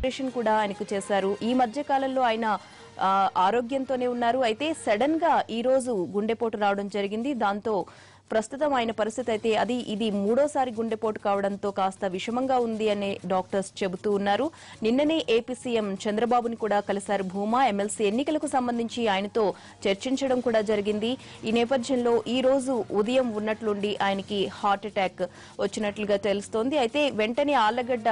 Operation కూడా ఆయనకు చేశారు. ఈ మధ్య కాలంలో ఆయన ఆరోగ్యంతోనే ఉన్నారు. అయితే సడన్ గా ఈ రోజు గుండెపోటు రావడం జరిగింది. దాంతో ప్రస్తుతం ఆయన పరిస్థితి అయితే ఇది మూడోసారి గుండెపోటు కావడంతో కాస్త విషమంగా ఉంది అని డాక్టర్స్ చెబుతూ ఉన్నారు. నిన్ననే ఏపీ సీఎం చంద్రబాబుని కూడా కలిశారు భూమా. ఎమ్మెల్సీ ఎన్నికలకు సంబంధించి ఆయనతో చర్చించడం కూడా జరిగింది. ఈ నేపథ్యంలో ఈ రోజు ఉదయం ఉన్నట్లుండి ఆయనకి హార్ట్ అటాక్ వచ్చినట్లుగా తెలుస్తోంది. అయితే వెంటనే ఆళ్లగడ్డ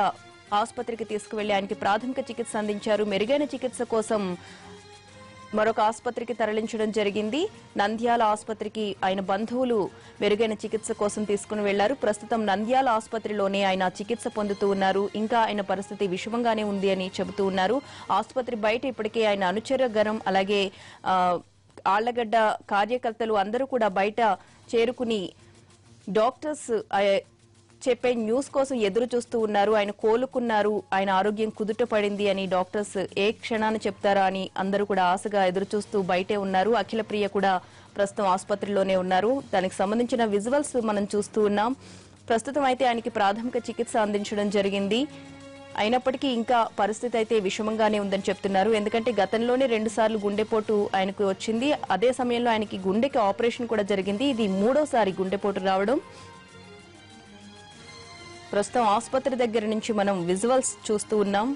ఆసుపత్రికి తీసుకువెళ్లి ఆయనకి ప్రాథమిక చికిత్స అందించారు. మెరుగైన చికిత్స కోసం మరొక ఆసుపత్రికి తరలించడం జరిగింది. నంద్యాల ఆసుపత్రికి ఆయన బంధువులు మెరుగైన చికిత్స కోసం తీసుకుని వెళ్లారు. ప్రస్తుతం నంద్యాల ఆసుపత్రిలోనే ఆయన చికిత్స పొందుతూ ఉన్నారు. ఇంకా ఆయన పరిస్థితి విషమంగానే ఉంది అని చెబుతూ ఉన్నారు. ఆసుపత్రి బయట ఇప్పటికే ఆయన అనుచర గణం అలాగే ఆళ్లగడ్డ కార్యకర్తలు అందరూ కూడా బయట చేరుకుని డాక్టర్స్ చెప్పే న్యూస్ కోసం ఎదురు చూస్తూ ఉన్నారు. ఆయన కోలుకున్నారు, ఆయన ఆరోగ్యం కుదుట పడింది అని డాక్టర్స్ ఏ క్షణాన్ని చెప్తారా అని అందరూ కూడా ఆశగా ఎదురు చూస్తూ బయటే ఉన్నారు. అఖిల ప్రియ కూడా ప్రస్తుతం ఆసుపత్రిలోనే ఉన్నారు. దానికి సంబంధించిన విజువల్స్ మనం చూస్తూ ఉన్నాం. ప్రస్తుతం అయితే ఆయనకి ప్రాథమిక చికిత్స అందించడం జరిగింది. అయినప్పటికీ ఇంకా పరిస్థితి అయితే విషమంగానే ఉందని చెప్తున్నారు. ఎందుకంటే గతంలోనే 2 సార్లు గుండెపోటు ఆయనకు వచ్చింది. అదే సమయంలో ఆయనకి గుండెకి ఆపరేషన్ కూడా జరిగింది. ఇది మూడోసారి గుండెపోటు రావడం. ప్రస్తుతం ఆసుపత్రి దగ్గర నుంచి మనం విజువల్స్ చూస్తూ ఉన్నాం.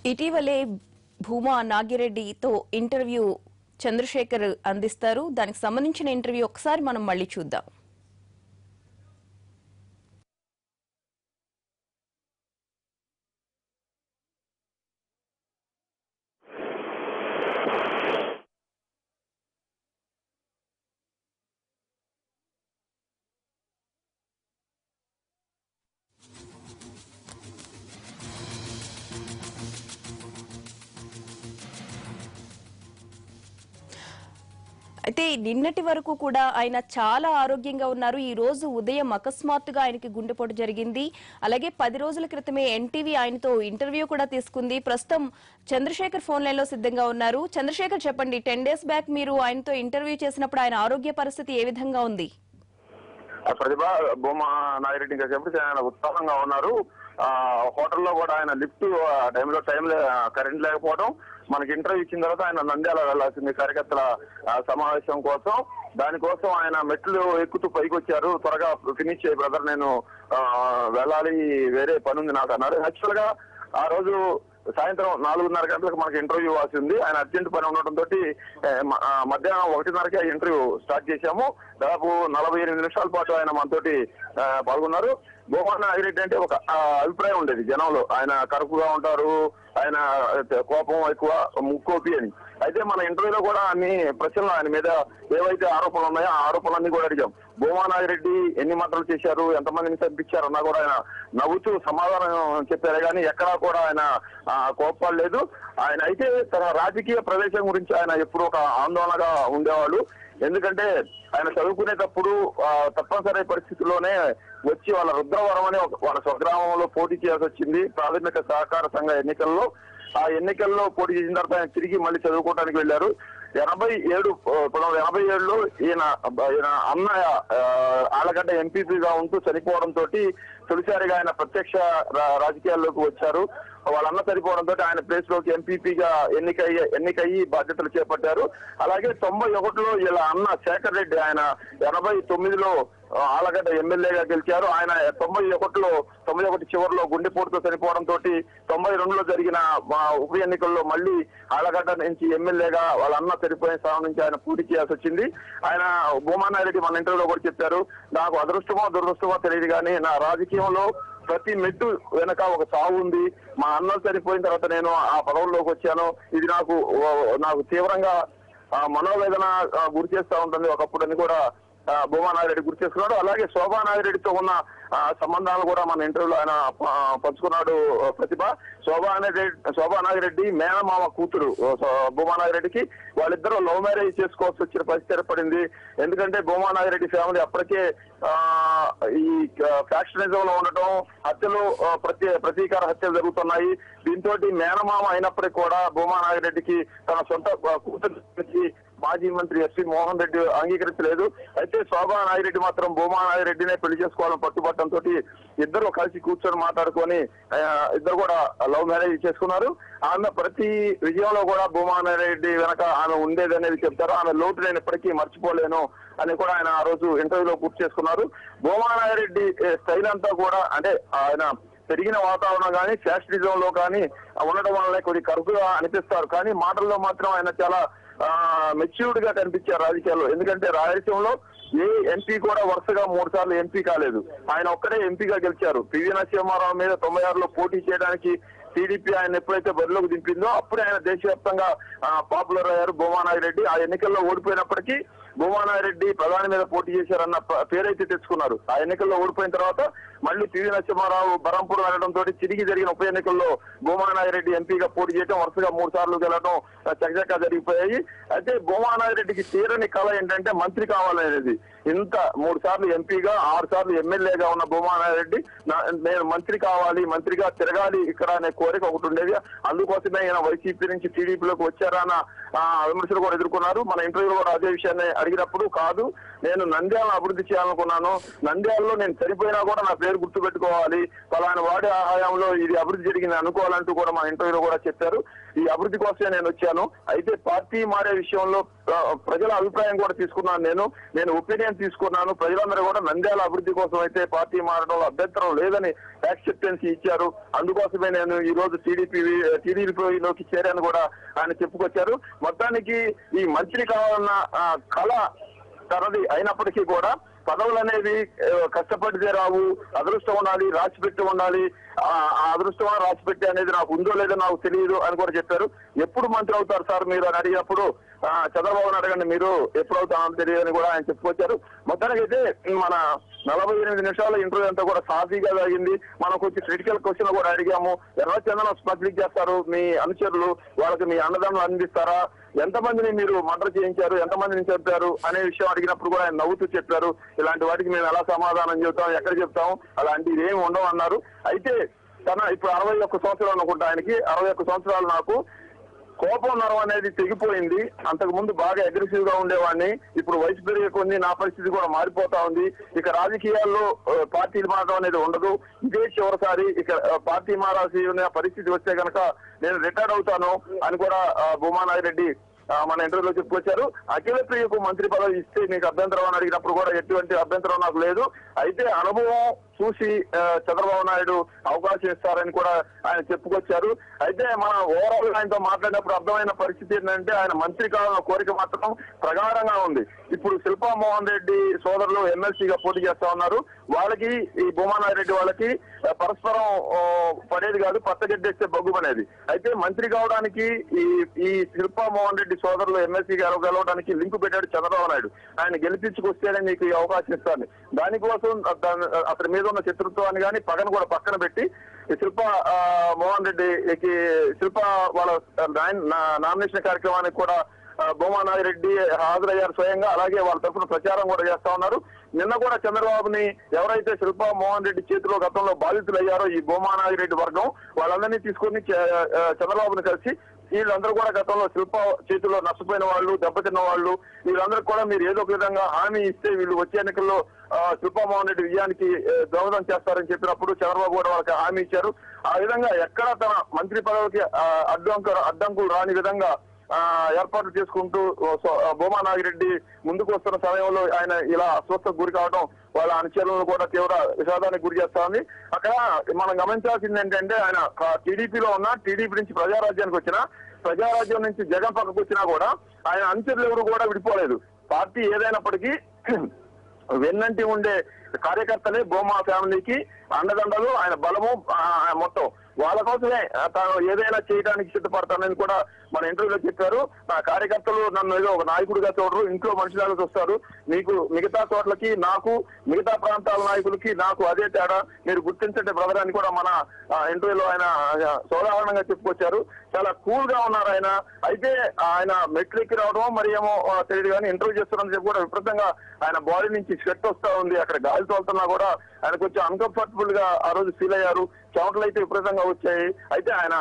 ఇటీవలే భూమా నాగిరెడ్డితో ఇంటర్వ్యూ చంద్రశేఖర్ అందిస్తారు. దానికి సంబంధించిన ఇంటర్వ్యూ ఒకసారి మనం మళ్ళీ చూద్దాం. అయితే నిన్నటి వరకు కూడా ఆయన చాలా ఆరోగ్యంగా ఉన్నారు. ఈ రోజు ఉదయం అకస్మాత్తుగా ఆయనకి గుండెపోటు జరిగింది. అలాగే 10 రోజుల క్రితమే ఎన్టీవీ ఆయనతో ఇంటర్వ్యూ కూడా తీసుకుంది. ప్రస్తుతం చంద్రశేఖర్ ఫోన్ లైన్ లో సిద్ధంగా ఉన్నారు. చంద్రశేఖర్, చెప్పండి, 10 డేస్ బ్యాక్ మీరు ఆయనతో ఇంటర్వ్యూ చేసినప్పుడు ఆయన ఆరోగ్య పరిస్థితి ఏ విధంగా ఉంది? ప్రతిభ భూమా నాగిరెడ్డి గారు ఆయన ఉత్సాహంగా ఉన్నారు. హోటల్లో కూడా ఆయన లిఫ్ట్ టైంలో కరెంట్ లేకపోవడం, మనకి ఇంటర్వ్యూ ఇచ్చిన తర్వాత ఆయన నంద్యాల వెళ్లాల్సింది కార్యకర్తల సమావేశం కోసం. దానికోసం ఆయన మెట్లు ఎక్కుతూ పైకి వచ్చారు. త్వరగా ఫినిష్ చేయ బ్రదర్, నేను వెళ్ళాలి, వేరే పని ఉంది నాకు అన్నారు. యాక్చువల్ గా ఆ రోజు సాయంత్రం 4:30 గంటలకు మనకి ఇంటర్వ్యూ వాసింది. ఆయన అర్జెంట్ పని ఉండటంతో మధ్యాహ్నం 1:30కి ఇంటర్వ్యూ స్టార్ట్ చేశాము. దాదాపు 48 నిమిషాల పాటు ఆయన మనతోటి పాల్గొన్నారు. భూమా నాగిరెడ్డి అంటే ఒక అభిప్రాయం ఉండేది జనంలో, ఆయన కరుకుగా ఉంటారు, ఆయన కోపం ఎక్కువ, ముక్కోపి అని. అయితే మన ఇంటర్వ్యూలో కూడా అన్ని ప్రశ్నలు ఆయన మీద ఏవైతే ఆరోపణలు ఉన్నాయో ఆ ఆరోపణలన్నీ కూడా అడిగాం. భూమా నాగిరెడ్డి ఎన్ని మద్దతులు చేశారు, ఎంతమందిని చంపించారన్నా కూడా ఆయన నవ్వుతూ సమాధానం చెప్పారే కానీ ఎక్కడా కూడా ఆయన కోప్పడలేదు. ఆయన అయితే తన రాజకీయ ప్రవేశం గురించి ఆయన ఎప్పుడు ఒక ఆందోళనగా ఉండేవాళ్ళు. ఎందుకంటే ఆయన చదువుకునేటప్పుడు తప్పనిసరి పరిస్థితుల్లోనే వచ్చి వాళ్ళ రుద్రవరం అనే వాళ్ళ స్వగ్రామంలో పోటీ చేయాల్సి వచ్చింది ప్రాథమిక సహకార సంఘ ఎన్నికల్లో. ఆ ఎన్నికల్లో పోటీ చేసిన తర్వాత ఆయన తిరిగి మళ్ళీ చదువుకోవడానికి వెళ్లారు. 1987లో ఈయన అన్నయ్య ఆళ్లగడ్డ ఎంపీపీగా ఉంటూ చనిపోవడంతో తొలిసారిగా ఆయన ప్రత్యక్ష రాజకీయాల్లోకి వచ్చారు. వాళ్ళన్న సరిపోవడంతో ఆయన ప్లేస్ లోకి ఎంపీపీగా ఎన్నికయ్యి బాధ్యతలు చేపట్టారు. అలాగే 91లో వీళ్ళ అన్న శేఖర్ రెడ్డి ఆయన 89లో ఆలగడ్డ ఎమ్మెల్యేగా గెలిచారు. ఆయన 91 చివరిలో గుండెపోటుతో చనిపోవడంతో 92లో జరిగిన ఉప ఎన్నికల్లో మళ్ళీ ఆలగడ్డ నుంచి ఎమ్మెల్యేగా వాళ్ళ అన్న చనిపోయిన స్థానం నుంచి ఆయన పోటీ చేయాల్సి వచ్చింది. ఆయన భూమానారెడ్డి మన ఇంటర్వ్యూలో కూడా చెప్పారు, నాకు అదృష్టమో దురదృష్టమో తెలియదు కానీ నా రాజకీయంలో ప్రతి మెట్టు వెనక ఒక చావు ఉంది. మా అన్న చనిపోయిన తర్వాత నేను ఆ పదవుల్లోకి వచ్చాను. ఇది నాకు తీవ్రంగా మనోవేదన గురి చేస్తూ ఉంటుంది ఒకప్పుడు అని కూడా భూమానాగిరెడ్డి గుర్తు చేసుకున్నాడు. అలాగే శోభానాగిరెడ్డితో ఉన్న సంబంధాలు కూడా మన ఇంటర్వ్యూలో ఆయన పంచుకున్నాడు. ప్రతిభ శోభానాగిరెడ్డి మేనమామ కూతురు భూమానాగిరెడ్డికి వాళ్ళిద్దరూ లవ్ మ్యారేజ్ చేసుకోవాల్సి వచ్చిన పరిస్థితి ఏర్పడింది. ఎందుకంటే భూమానాగిరెడ్డి ఫ్యామిలీ అప్పటికే ఈ ఫ్యాక్షనిజం లో ఉండటం, హత్యలు ప్రతీకార హత్యలు జరుగుతున్నాయి. దీంతో మేనమామ అయినప్పటికీ కూడా భూమానాగిరెడ్డికి తన సొంత కూతురికి మాజీ మంత్రి ఎస్వి మోహన్ రెడ్డి అంగీకరించలేదు. అయితే శోభానాగిరెడ్డి మాత్రం భూమానాగిరెడ్డినే పెళ్లి చేసుకోవాలని పట్టుబట్టడంతో ఇద్దరు కలిసి కూర్చొని మాట్లాడుకొని ఇద్దరు కూడా లవ్ మ్యారేజ్ చేసుకున్నారు. ఆమె ప్రతి విజయంలో కూడా భూమానాగిరెడ్డి వెనక ఆమె ఉండేదనేది చెప్తారు. ఆమె లోటు నేను ఇప్పటికీ మర్చిపోలేను అని కూడా ఆయన ఆ రోజు ఇంటర్వ్యూలో పూర్తి చేసుకున్నారు. భూమానాగిరెడ్డి స్టైల్ అంతా కూడా అంటే ఆయన పెరిగిన వాతావరణం కానీ ఫ్యాషనిజం లో కానీ ఉండడం వల్లనే కొద్ది కరుకుగా అనిపిస్తారు. కానీ మాటల్లో మాత్రం ఆయన చాలా మెచ్యూర్డ్ గా కనిపించారు రాజకీయాల్లో. ఎందుకంటే రాయలసీమలో ఏ ఎంపీ కూడా వరుసగా 3 సార్లు ఎంపీ కాలేదు. ఆయన ఒక్కడే ఎంపీగా గెలిచారు. పివి నరసింహారావు మీద 96లో పోటీ చేయడానికి టీడీపీ ఆయన ఎప్పుడైతే బరిలోకి దింపిందో అప్పుడే ఆయన దేశవ్యాప్తంగా పాపులర్ అయ్యారు భూమానాగిరెడ్డి. ఆ ఎన్నికల్లో ఓడిపోయినప్పటికీ భూమానాగిరెడ్డి ప్రధాని మీద పోటీ చేశారన్న పేరైతే తెచ్చుకున్నారు. ఆ ఎన్నికల్లో ఓడిపోయిన తర్వాత మళ్ళీ పివి నరసింహారావు బరంపూర్ వెళ్ళడంతో తిరిగి జరిగిన ఉప ఎన్నికల్లో భూమానాగిరెడ్డి ఎంపీగా పోటీ చేయడం, వరుసగా 3 సార్లు గెలవడం చకచకా జరిగిపోయాయి. అయితే భూమానాగిరెడ్డికి తీరని కళ ఏంటంటే మంత్రి కావాలనేది. ఇంత 3 సార్లు ఎంపీగా 6 సార్లు ఎమ్మెల్యేగా ఉన్న భూమానాగిరెడ్డి నేను మంత్రి కావాలి, మంత్రిగా తిరగాలి ఇక్కడ అనే కోరిక ఒకటి ఉండేది. అందుకోసమే ఈయన వైసీపీ నుంచి టీడీపీలోకి వచ్చారా అన్న విమర్శలు కూడా ఎదుర్కొన్నారు. మన ఇంటర్వ్యూలో కూడా అదే విషయాన్ని అడిగినప్పుడు కాదు, నేను నంద్యాలను అభివృద్ధి చేయాలనుకున్నాను, నంద్యాలలో నేను చనిపోయినా కూడా నా పేరు గుర్తు పెట్టుకోవాలి, ఫలానా వాడి ఆహాయంలో ఇది అభివృద్ధి జరిగింది అనుకోవాలంటూ కూడా మన ఇంటర్వ్యూలో కూడా చెప్పారు. ఈ అభివృద్ధి కోసమే నేను వచ్చాను. అయితే పార్టీ మారే విషయంలో ప్రజల అభిప్రాయం కూడా తీసుకున్నాను. నేను ఒపీనియన్ తీసుకున్నాను. ప్రజలందరూ కూడా నంద్యాల అభివృద్ధి కోసం అయితే పార్టీ మారడంలో అభ్యంతరం లేదని యాక్సెప్టెన్సీ ఇచ్చారు. అందుకోసమే నేను ఈ రోజు టీడీపీలోకి చేరాను కూడా ఆయన చెప్పుకొచ్చారు. మొత్తానికి ఈ మంత్రి కావాలన్న కళ తనది అయినప్పటికీ కూడా పదవులు అనేవి కష్టపడితే రావు, అదృష్టం ఉండాలి, రాసిపెట్టి ఉండాలి. ఆ అదృష్టం రాసిపెట్టి అనేది నాకు ఉందో లేదో నాకు తెలియదు అని కూడా చెప్పారు. ఎప్పుడు మంత్రి అవుతారు సార్ మీరు అని అడిగినప్పుడు చంద్రబాబుని అడగండి మీరు ఎప్పుడు అవుతామని తెలియదు అని కూడా ఆయన చెప్పుకొచ్చారు. మొత్తానికి అయితే మన 48 నిమిషాల ఇంటర్వ్యూ అంతా కూడా సాఫీగా జరిగింది. మనం కొంచెం క్రిటికల్ క్వశ్చన్ కూడా అడిగాము. ఎర్రచందనం స్మగ్లింగ్ చేస్తారు మీ అనుచరులు, వాళ్ళకి మీ అన్నదానం అందిస్తారా, ఎంతమందిని మీరు మర్డర్ చేయించారు, ఎంతమందిని చెప్పారు అనే విషయం అడిగినప్పుడు కూడా ఆయన నవ్వుతూ చెప్పారు. ఇలాంటి వాటికి మేము ఎలా సమాధానం చెబుతాం, ఎక్కడ చెప్తాం, అలాంటివి ఏమి ఉండవు అన్నారు. అయితే తన ఇప్పుడు 61 సంవత్సరాలు అనుకుంటా, ఆయనకి 61 సంవత్సరాలు. నాకు కోపం నరం అనేది తెగిపోయింది. అంతకు ముందు బాగా అగ్రెసివ్ గా ఉండేవాడిని. ఇప్పుడు వయసు పెరిగే కొన్ని నా పరిస్థితి కూడా మారిపోతా ఉంది. ఇక రాజకీయాల్లో పార్టీలు మారడం అనేది ఉండదు. ఇదే చివరిసారి ఇక పార్టీ మారాల్సిన పరిస్థితి వస్తే కనుక నేను రిటైర్ అవుతాను అని కూడా భూమానాగిరెడ్డి మన ఇంటర్వ్యూలో చెప్పుకొచ్చారు. అఖిల ప్రియకు మంత్రి పదవి ఇస్తే నీకు అభ్యంతరం అని అడిగినప్పుడు కూడా ఎటువంటి అభ్యంతరం నాకు లేదు. అయితే అనుభవం చూసి చంద్రబాబు నాయుడు అవకాశం ఇస్తారని కూడా ఆయన చెప్పుకొచ్చారు. అయితే మనం ఓవరాల్ ఆయనతో మాట్లాడినప్పుడు అర్థమైన పరిస్థితి ఏంటంటే ఆయన మంత్రి కావాలన్న కోరిక మాత్రం ప్రగాఢంగా ఉంది. ఇప్పుడు శిల్పా మోహన్ రెడ్డి సోదరులు ఎమ్మెల్సీగా పోటీ చేస్తా ఉన్నారు. వాళ్ళకి ఈ భూమానాగిరెడ్డి వాళ్ళకి పరస్పరం పడేది కాదు, పచ్చగడ్డేస్తే బగ్గు పనేది. అయితే మంత్రి కావడానికి ఈ శిల్పా మోహన్ రెడ్డి సోదరులు ఎమ్మెల్సీగా గెలవడానికి లింక్ పెట్టాడు చంద్రబాబు నాయుడు. ఆయన గెలిపించుకొస్తేనే నీకు ఈ అవకాశం ఇస్తాను. దానికోసం అతని మీద ఉన్న శత్రుత్వాన్ని కానీ పగను కూడా పక్కన పెట్టి శిల్పా మోహన్ రెడ్డికి వాళ్ళ నామినేషన్ కార్యక్రమానికి కూడా భూమానాగిరెడ్డి హాజరయ్యారు స్వయంగా. అలాగే వాళ్ళ తరఫున ప్రచారం కూడా చేస్తా ఉన్నారు. నిన్న కూడా చంద్రబాబుని ఎవరైతే శిల్పా మోహన్ రెడ్డి చేతిలో గతంలో బాధితులు అయ్యారో ఈ భూమానాగిరెడ్డి వర్గం వాళ్ళందరినీ తీసుకుని చంద్రబాబుని కలిసి వీళ్ళందరూ కూడా గతంలో శిల్ప చేతుల్లో నష్టపోయిన వాళ్ళు, దెబ్బతిన్న వాళ్ళు, వీళ్ళందరూ కూడా మీరు ఏదో ఒక విధంగా హామీ ఇస్తే వీళ్ళు వచ్చే ఎన్నికల్లో శిల్పామోహన్ రెడ్డి విజయానికి దోహదం చేస్తారని చెప్పినప్పుడు చంద్రబాబు కూడా వాళ్ళకి హామీ ఇచ్చారు. ఆ విధంగా ఎక్కడ తన మంత్రి పదవికి అడ్డంకులు రాని విధంగా ఏర్పాట్లు చేసుకుంటూ భూమా నాగిరెడ్డి ముందుకు వస్తున్న సమయంలో ఆయన ఇలా అస్వస్థకు గురి కావడం వాళ్ళ అనుచరులను కూడా తీవ్ర విషాదానికి గురి చేస్తా ఉంది. అక్కడ మనం గమనించాల్సింది ఏంటంటే ఆయన టీడీపీలో ఉన్న, టీడీపీ నుంచి ప్రజారాజ్యానికి వచ్చినా, ప్రజారాజ్యం నుంచి జగన్ పక్కకు వచ్చినా కూడా ఆయన అనుచరులు ఎవరు కూడా విడిపోలేదు. పార్టీ ఏదైనప్పటికీ వెన్నంటి ఉండే కార్యకర్తలే భూమా ఫ్యామిలీకి అండదండలు, ఆయన బలము మొత్తం వాళ్ళ కోసమే తాను ఏదైనా చేయడానికి సిద్ధపడతానని కూడా మన ఇంటర్వ్యూలో చెప్పారు. నా కార్యకర్తలు నన్ను ఏదో ఒక నాయకుడిగా చూడరు, ఇంట్లో మనుషులాగా చూస్తారు. మీకు మిగతా చోట్లకి నాకు, మిగతా ప్రాంతాల నాయకులకి నాకు అదే తేడా, మీరు గుర్తించండి బ్రదర్ అని కూడా మన ఇంటర్వ్యూలో ఆయన సోదాహరణంగా చెప్పుకొచ్చారు. చాలా కూల్ గా ఉన్నారు ఆయన. అయితే ఆయన మెట్లెక్కి రావడం మరి ఏమో తెలియదు కానీ ఇంటర్వ్యూ చేస్తున్నారని చెప్పి కూడా విపరీతంగా ఆయన బాడీ నుంచి స్వెట్ వస్తా ఉంది. అక్కడ గాలి తోలుతున్నా కూడా ఆయన కొంచెం అన్కంఫర్టబుల్ గా ఆ రోజు ఫీల్ అయ్యారు. చెమటలు అయితే విపరీతంగా వచ్చాయి. అయితే ఆయన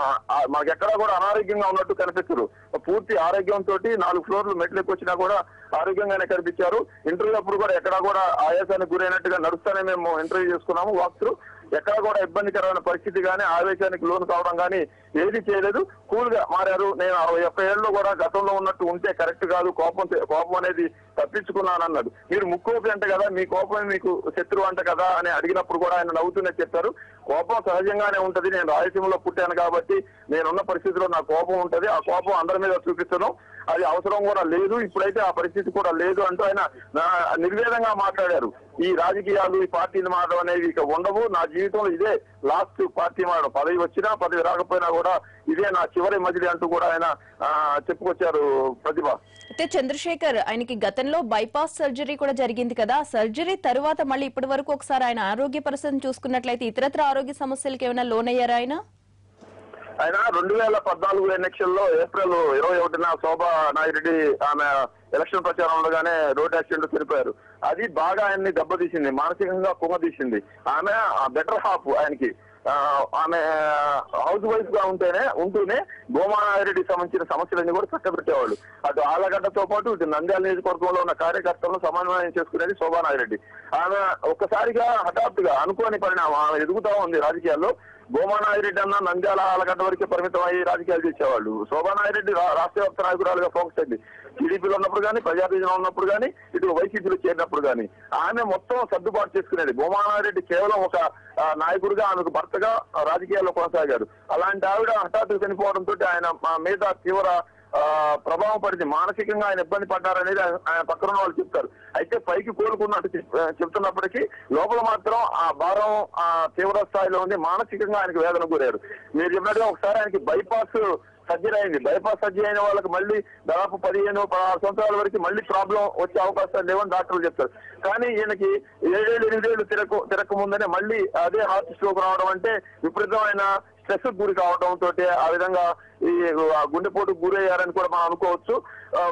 మనకి ఎక్కడా కూడా అనారోగ్యంగా ఉన్నట్టు కనిపించరు. పూర్తి ఆరోగ్యంతో 4 ఫ్లోర్లు మెట్లెక్కి వచ్చినా కూడా ఆరోగ్యంగానే కనిపించారు. ఇంటర్వ్యూ అప్పుడు కూడా ఎక్కడా కూడా ఆయాసానికి గురైనట్టుగా నడుస్తానే మేము ఇంటర్వ్యూ చేసుకున్నాము. వాక్ త్రూ ఎక్కడ కూడా ఇబ్బందికరమైన పరిస్థితి కానీ, ఆవేశానికి లోను కావడం కానీ ఏది చేయలేదు. కూల్ గా మారారు. నేను 60 ఏళ్ళలో కూడా గతంలో ఉన్నట్టు ఉంటే కరెక్ట్ కాదు, కోపం అనేది తప్పించుకున్నానన్నాడు. మీరు ముక్కోపి అంట కదా, మీ కోపం మీకు శత్రువు అంట కదా అని అడిగినప్పుడు కూడా ఆయన నవ్వుతూనే చెప్పారు, కోపం సహజంగానే ఉంటది, నేను రాయలసీమలో పుట్టాను కాబట్టి నేనున్న పరిస్థితిలో నా కోపం ఉంటది, ఆ కోపం అందరి మీద చూపిస్తాను, అది అవసరం కూడా లేదు, ఇప్పుడైతే ఆ పరిస్థితి కూడా లేదు అంటూ ఆయన నిర్వేదంగా మాట్లాడారు. ఈ రాజకీయాలు, ఈ పార్టీలు మారడం అనేవి ఇక ఉండవు, నా జీవితంలో ఇదే లాస్ట్ పార్టీ మారడం, పదవి వచ్చినా పదవి రాకపోయినా కూడా ఇదే నా చివరి మజిలీ అంటూ కూడా ఆయన చెప్పుకొచ్చారు. ప్రతిభ అయితే చంద్రశేఖర్, ఆయనకి గతంలో బైపాస్ సర్జరీ కూడా జరిగింది కదా, సర్జరీ తర్వాత మళ్ళీ ఇప్పటి వరకు ఒకసారి ఆయన ఆరోగ్య పరిస్థితిని చూసుకున్నట్లయితే ఇతరత్ర ఆరోగ్య సమస్యలకు ఏమైనా లోనయ్యారా ఆయన? 2014 ఎన్నికల్లో ఏప్రిల్ 21న శోభా నాగిరెడ్డి ఆమె ఎలక్షన్ ప్రచారంలోగానే రోడ్ యాక్సిడెంట్ చనిపోయారు. అది బాగా ఆయన్ని దెబ్బతీసింది, మానసికంగా కుంగతీసింది. ఆమె బెటర్ హాఫ్ ఆయనకి, ఆమె హౌస్ వైఫ్ గా ఉంటూనే భూమా నాగిరెడ్డికి సంబంధించిన సమస్యలన్నీ కూడా చక్కబెట్టేవాళ్ళు. అటు ఆలగడ్డతో పాటు ఇటు నంద్యాల నియోజకవర్గంలో ఉన్న కార్యకర్తలను సమన్వయం చేసుకునేది శోభా నాగిరెడ్డి. ఆమె ఒక్కసారిగా హఠాత్తుగా అనుకోని పరిణామం, ఆమె ఎదుగుతా ఉంది రాజకీయాల్లో. భూమా నాగిరెడ్డి అన్న నంద్యాల ఆలగడ్డ వరకే పరిమితం అయ్యి రాజకీయాలు చేసేవాళ్ళు. శోభా నాగిరెడ్డి రాష్ట్ర వ్యాప్త నాయకురాలుగా ఫోకస్ అయింది. టీడీపీలో ఉన్నప్పుడు కానీ, ప్రజాప్రతినిధిలో ఉన్నప్పుడు కానీ, ఇటు వైసీపీలో చేరినప్పుడు కానీ ఆమె మొత్తం సర్దుబాటు చేసుకునేది. భూమా నాగిరెడ్డి కేవలం ఒక నాయకుడిగా, ఆమెకు భర్తగా రాజకీయాల్లో కొనసాగారు. అలాంటి ఆవిడ హఠాత్తుగా చనిపోవడంతో ఆయన మీద తీవ్ర ప్రభావం పడింది. మానసికంగా ఆయన ఇబ్బంది పడ్డారనేది ఆయన పక్కన వాళ్ళు చెప్తారు. అయితే పైకి కోలుకున్నట్టు చెప్తున్నప్పటికీ లోపల మాత్రం ఆ భారం తీవ్ర స్థాయిలో ఉంది. మానసికంగా ఆయనకు వేదన గురయ్యారు. మీరు చెప్పినట్టుగా ఒకసారి ఆయనకి బైపాస్ సర్జరీ అయింది. బైపాస్ సర్జరీ అయిన వాళ్ళకి మళ్ళీ దాదాపు 15-16 సంవత్సరాల వరకు మళ్ళీ ప్రాబ్లం వచ్చే అవకాశాలు లేవని డాక్టర్లు చెప్తారు. కానీ ఈయనకి 7-8 ఏళ్ళు తిరక ముందనే మళ్ళీ అదే హార్ట్ స్ట్రోక్ రావడం అంటే విపరీతమైన స్ట్రెస్ గురి కావడం తోటి ఆ విధంగా ఈ గుండెపోటుకు గురయ్యారని కూడా మనం అనుకోవచ్చు.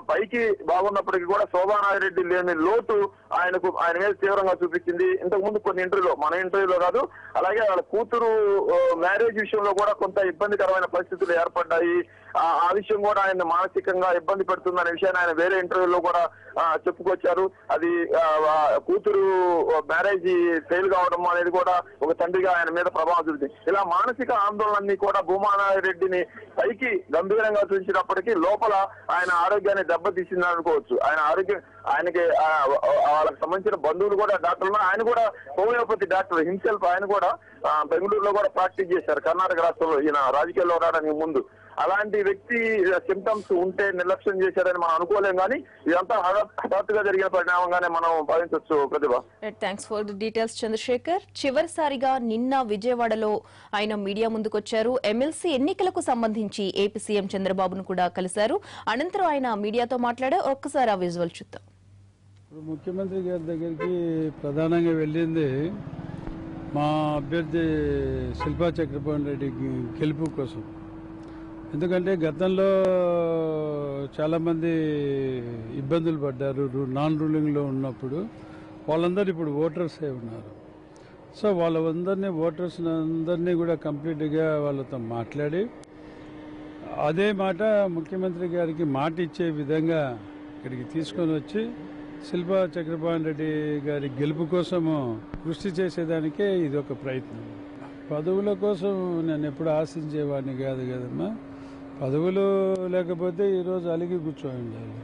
పైకి బాగున్నప్పటికీ కూడా శోభా నాగిరెడ్డి లేని లోటు ఆయన మీద తీవ్రంగా చూపించింది. ఇంతకు ముందు కొన్ని ఇంటర్వ్యూలో, మన ఇంటర్వ్యూలో కాదు, అలాగే వాళ్ళ కూతురు మ్యారేజ్ విషయంలో కూడా కొంత ఇబ్బందికరమైన పరిస్థితులు ఏర్పడ్డాయి. ఆ విషయం కూడా ఆయన మానసికంగా ఇబ్బంది పెడుతుందనే విషయాన్ని ఆయన వేరే ఇంటర్వ్యూలో కూడా చెప్పుకొచ్చారు. అది కూతురు మ్యారేజ్ ఫెయిల్ కావడం అనేది కూడా ఒక తండ్రిగా ఆయన మీద ప్రభావం చూపింది. ఇలా మానసిక ఆందోళనని కూడా భూమా నాగిరెడ్డిని పైకి గంభీరంగా చూసినప్పటికీ లోపల ఆయన ఆరోగ్యాన్ని దెబ్బతీసిందని అనుకోవచ్చు. ఆయనకి వాళ్ళకి సంబంధించిన బంధువులు కూడా డాక్టర్లు, ఆయన కూడా హోమియోపతి డాక్టర్ హిమ్సెల్ఫ్, ఆయన కూడా బెంగళూరులో కూడా ప్రాక్టీస్ చేశారు, కర్ణాటక రాష్ట్రంలో, ఈయన రాజకీయాల్లో రావడానికి ముందు. అలాంటి వ్యక్తి సిమ్టమ్స్ ఉంటే నిర్లక్ష్యం చేశారని మనం అనుకోలేం, కానీ ఇదంతా హఠాత్తుగా జరిగిన పరిణామంగానే మనం భావించవచ్చు. Pratibha, thanks for the details Chandrasekhar. చివరిసారిగా నిన్న విజయవాడలో ఆయన మీడియా ముందుకొచ్చారు. ఎమ్మెల్సీ ఎన్నికలకు సంబంధించి ఏపీ సీఎం చంద్రబాబును కూడా కలిశారు. అనంతరం ఆయన మీడియాతో మాట్లాడారు. ఒక్కసారి ఆ విజువల్ చూద్దాం. ముఖ్యమంత్రి గారి దగ్గరికి ప్రధానంగా వెళ్ళింది మా అభ్యర్థి శిల్పా చక్రపాణి రెడ్డి గెలుపు కోసం. ఎందుకంటే గతంలో చాలామంది ఇబ్బందులు పడ్డారు నాన్ రూలింగ్లో ఉన్నప్పుడు. వాళ్ళందరూ ఇప్పుడు ఓటర్సే ఉన్నారు. సో వాళ్ళందరినీ ఓటర్స్ అందరినీ కూడా కంప్లీట్గా వాళ్ళతో మాట్లాడి అదే మాట ముఖ్యమంత్రి గారికి మాట ఇచ్చే విధంగా ఇక్కడికి తీసుకొని వచ్చి శిల్పా చక్రపాణి రెడ్డి గారి గెలుపు కోసము కృషి చేసేదానికే ఇది ఒక ప్రయత్నం. పదవుల కోసం నేను ఎప్పుడు ఆశించేవాడిని కాదు కదమ్మా. పదవులు లేకపోతే ఈరోజు అలిగి కూర్చొని ఉండాలి.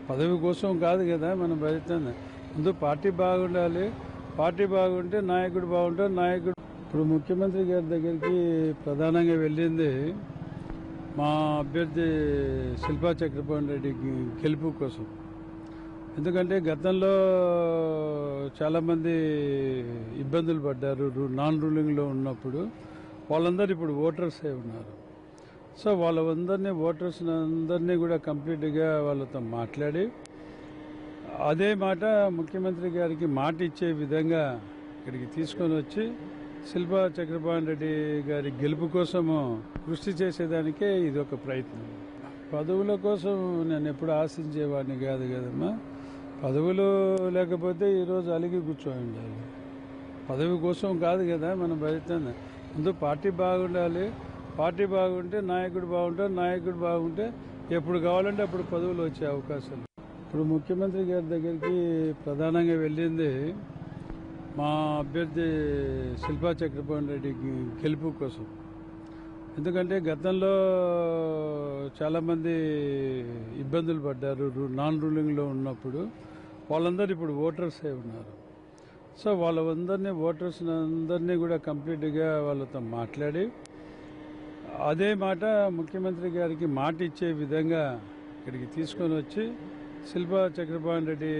పదవి కోసం కాదు కదా మనం ప్రయత్నం. ముందు పార్టీ బాగుండాలి, పార్టీ బాగుంటే నాయకుడు బాగుంటాడు. నాయకుడు ఇప్పుడు ముఖ్యమంత్రి గారి దగ్గరికి ప్రధానంగా వెళ్ళింది మా అభ్యర్థి శిల్పా చక్రపాణి రెడ్డి గెలుపు కోసం. ఎందుకంటే గతంలో చాలామంది ఇబ్బందులు పడ్డారు నాన్ రూలింగ్లో ఉన్నప్పుడు. వాళ్ళందరూ ఇప్పుడు ఓటర్సే ఉన్నారు. సో వాళ్ళందరినీ ఓటర్స్ అందరినీ కూడా కంప్లీట్గా వాళ్ళతో మాట్లాడి అదే మాట ముఖ్యమంత్రి గారికి మాట ఇచ్చే విధంగా ఇక్కడికి తీసుకొని వచ్చి శిల్పా చక్రపాణి రెడ్డి గారి గెలుపు కోసము కృషి చేసేదానికే ఇది ఒక ప్రయత్నం. పదవుల కోసం నేను ఎప్పుడు ఆశించేవాడిని కాదు కదమ్మా. పదవులు లేకపోతే ఈరోజు అలిగి కూర్చొని ఉండాలి. పదవి కోసం కాదు కదా మనం ప్రయత్నం. ముందు పార్టీ బాగుండాలి, పార్టీ బాగుంటే నాయకుడు బాగుంటాడు. నాయకుడు బాగుంటే ఎప్పుడు కావాలంటే అప్పుడు పదవులు వచ్చే అవకాశాలు. ఇప్పుడు ముఖ్యమంత్రి గారి దగ్గరికి ప్రధానంగా వెళ్ళింది మా అభ్యర్థి శిల్పా చక్రపాణి రెడ్డి గెలుపు కోసం. ఎందుకంటే గతంలో చాలామంది ఇబ్బందులు పడ్డారు నాన్ రూలింగ్లో ఉన్నప్పుడు. వాళ్ళందరూ ఇప్పుడు ఓటర్సే ఉన్నారు. సో వాళ్ళందరినీ ఓటర్స్ అందరినీ కూడా కంప్లీట్గా వాళ్ళతో మాట్లాడి అదే మాట ముఖ్యమంత్రి గారికి మాట ఇచ్చే విధంగా ఇక్కడికి తీసుకొని వచ్చి శిల్పా చక్రపాణి రెడ్డి